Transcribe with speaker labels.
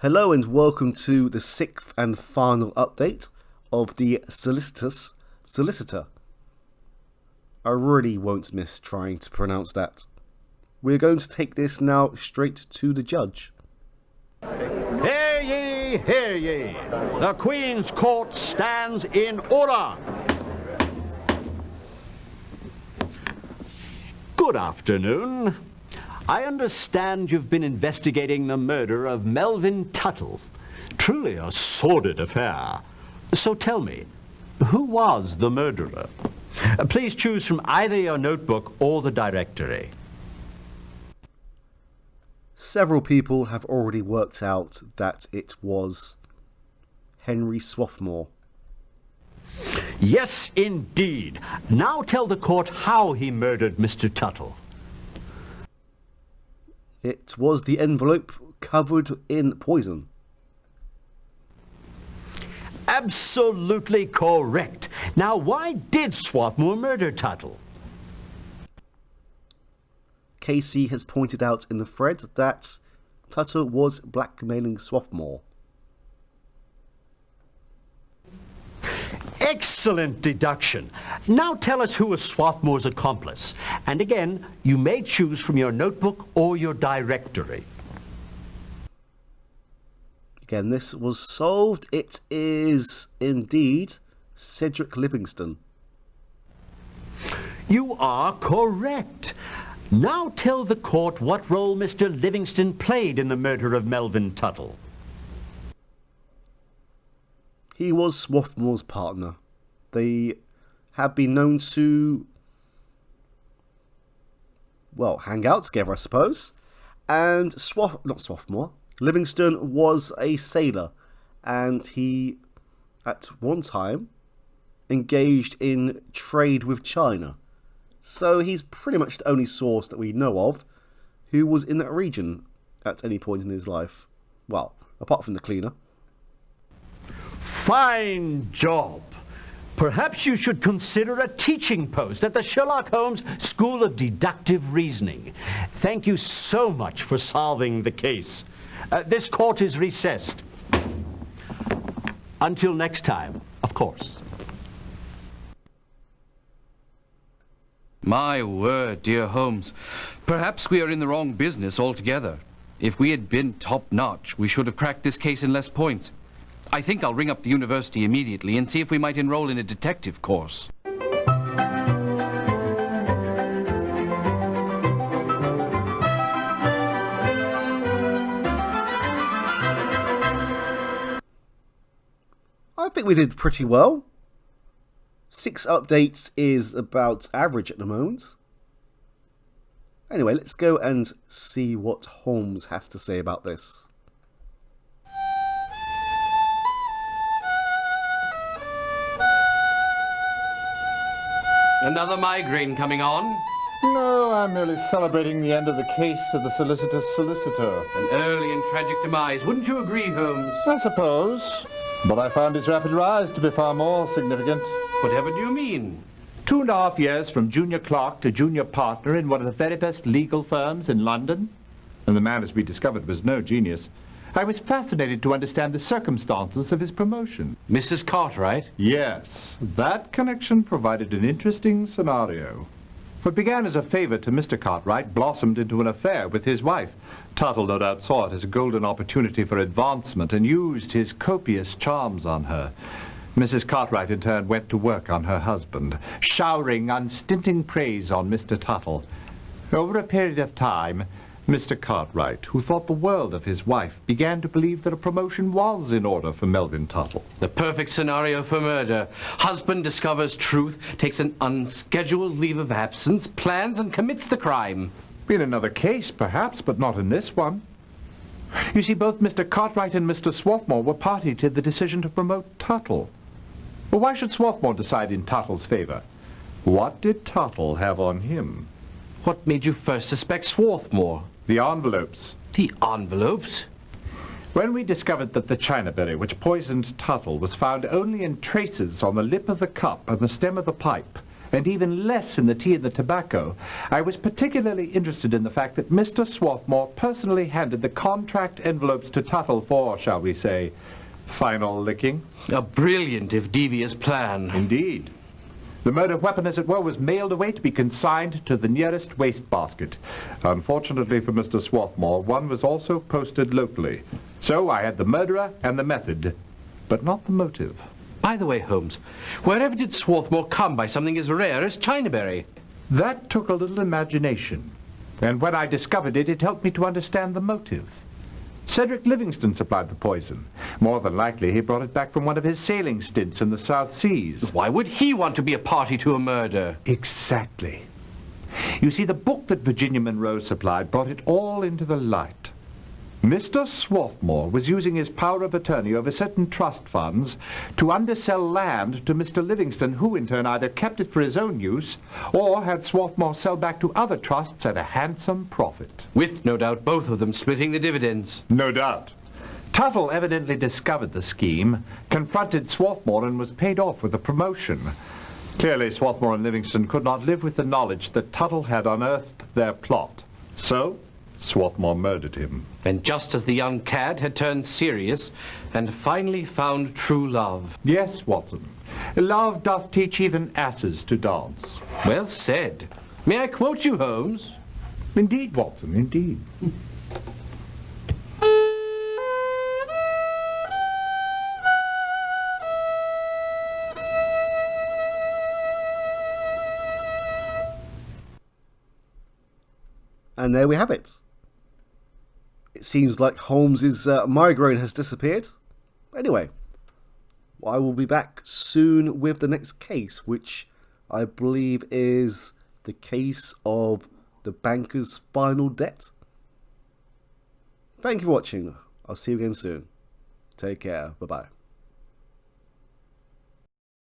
Speaker 1: Hello and welcome to the sixth and final update of the Solicitous Solicitor. I really won't miss trying to pronounce that. We're going to take this now straight to the judge.
Speaker 2: Hear ye, hear ye. The Queen's Court stands in order. Good afternoon. I understand you've been investigating the murder of Melvin Tuttle. Truly a sordid affair. So tell me, who was the murderer? Please choose from either your notebook or the directory.
Speaker 1: Several people have already worked out that it was Henry Swarthmore.
Speaker 2: Yes, indeed. Now tell the court how he murdered Mr. Tuttle.
Speaker 1: It was the envelope covered in poison.
Speaker 2: Absolutely correct. Now, why did Swarthmore murder Tuttle?
Speaker 1: Casey has pointed out in the thread that Tuttle was blackmailing Swarthmore.
Speaker 2: Excellent deduction. Now tell us who was Swarthmore's accomplice. And again, you may choose from your notebook or your directory.
Speaker 1: Again, this was solved. It is indeed Cedric Livingston.
Speaker 2: You are correct. Now tell the court what role Mr. Livingston played in the murder of Melvin Tuttle.
Speaker 1: He was Swarthmore's partner. They have been known to, well, hang out together, I suppose. And Livingston was a sailor, and he, at one time, engaged in trade with China. So he's pretty much the only source that we know of who was in that region at any point in his life. Well, apart from the cleaner.
Speaker 2: Fine job. Perhaps you should consider a teaching post at the Sherlock Holmes School of Deductive Reasoning. Thank you so much for solving the case. This court is recessed. Until next time, of course.
Speaker 3: My word, dear Holmes. Perhaps we are in the wrong business altogether. If we had been top-notch, we should have cracked this case in less points. I think I'll ring up the university immediately and see if we might enroll in a detective course.
Speaker 1: I think we did pretty well. 6 updates is about average at the moment. Anyway, let's go and see what Holmes has to say about this.
Speaker 3: Another migraine coming on?
Speaker 4: No, I'm merely celebrating the end of the case of the Solicitous Solicitor.
Speaker 3: An early and tragic demise. Wouldn't you agree, Holmes?
Speaker 4: I suppose. But I found his rapid rise to be far more significant.
Speaker 3: Whatever do you mean?
Speaker 4: 2.5 years from junior clerk to junior partner in one of the very best legal firms in London. And the man, as we discovered, was no genius. I was fascinated to understand the circumstances of his promotion.
Speaker 3: Mrs. Cartwright?
Speaker 4: Yes, that connection provided an interesting scenario. What began as a favor to Mr. Cartwright blossomed into an affair with his wife. Tuttle no doubt saw it as a golden opportunity for advancement and used his copious charms on her. Mrs. Cartwright in turn went to work on her husband, showering unstinting praise on Mr. Tuttle. Over a period of time, Mr. Cartwright, who thought the world of his wife, began to believe that a promotion was in order for Melvin Tuttle.
Speaker 3: The perfect scenario for murder. Husband discovers truth, takes an unscheduled leave of absence, plans and commits the crime.
Speaker 4: In another case, perhaps, but not in this one. You see, both Mr. Cartwright and Mr. Swarthmore were party to the decision to promote Tuttle. Well, why should Swarthmore decide in Tuttle's favor? What did Tuttle have on him?
Speaker 3: What made you first suspect Swarthmore?
Speaker 4: The envelopes.
Speaker 3: The envelopes?
Speaker 4: When we discovered that the chinaberry which poisoned Tuttle was found only in traces on the lip of the cup and the stem of the pipe, and even less in the tea and the tobacco, I was particularly interested in the fact that Mr. Swarthmore personally handed the contract envelopes to Tuttle for, shall we say, final licking.
Speaker 3: A brilliant, if devious plan.
Speaker 4: Indeed. The murder weapon, as it were, was mailed away to be consigned to the nearest wastebasket. Unfortunately for Mr. Swarthmore, one was also posted locally. So I had the murderer and the method, but not the motive.
Speaker 3: By the way, Holmes, wherever did Swarthmore come by something as rare as Chinaberry?
Speaker 4: That took a little imagination, and when I discovered it, it helped me to understand the motive. Cedric Livingston supplied the poison. More than likely, he brought it back from one of his sailing stints in the South Seas.
Speaker 3: Why would he want to be a party to a murder?
Speaker 4: Exactly. You see, the book that Virginia Monroe supplied brought it all into the light. Mr. Swarthmore was using his power of attorney over certain trust funds to undersell land to Mr. Livingston, who in turn either kept it for his own use or had Swarthmore sell back to other trusts at a handsome profit.
Speaker 3: With, no doubt, both of them splitting the dividends.
Speaker 4: No doubt. Tuttle evidently discovered the scheme, confronted Swarthmore, and was paid off with a promotion. Clearly, Swarthmore and Livingston could not live with the knowledge that Tuttle had unearthed their plot. So, Swarthmore murdered him.
Speaker 3: And just as the young cad had turned serious and finally found true love.
Speaker 4: Yes, Watson. Love doth teach even asses to dance.
Speaker 3: Well said. May I quote you, Holmes?
Speaker 4: Indeed, Watson, indeed.
Speaker 1: And there we have it. It seems like Holmes's migraine has disappeared. Anyway, I will be back soon with the next case, which I believe is the case of the banker's final debt. Thank you for watching. I'll see you again soon. Take care. Bye-bye.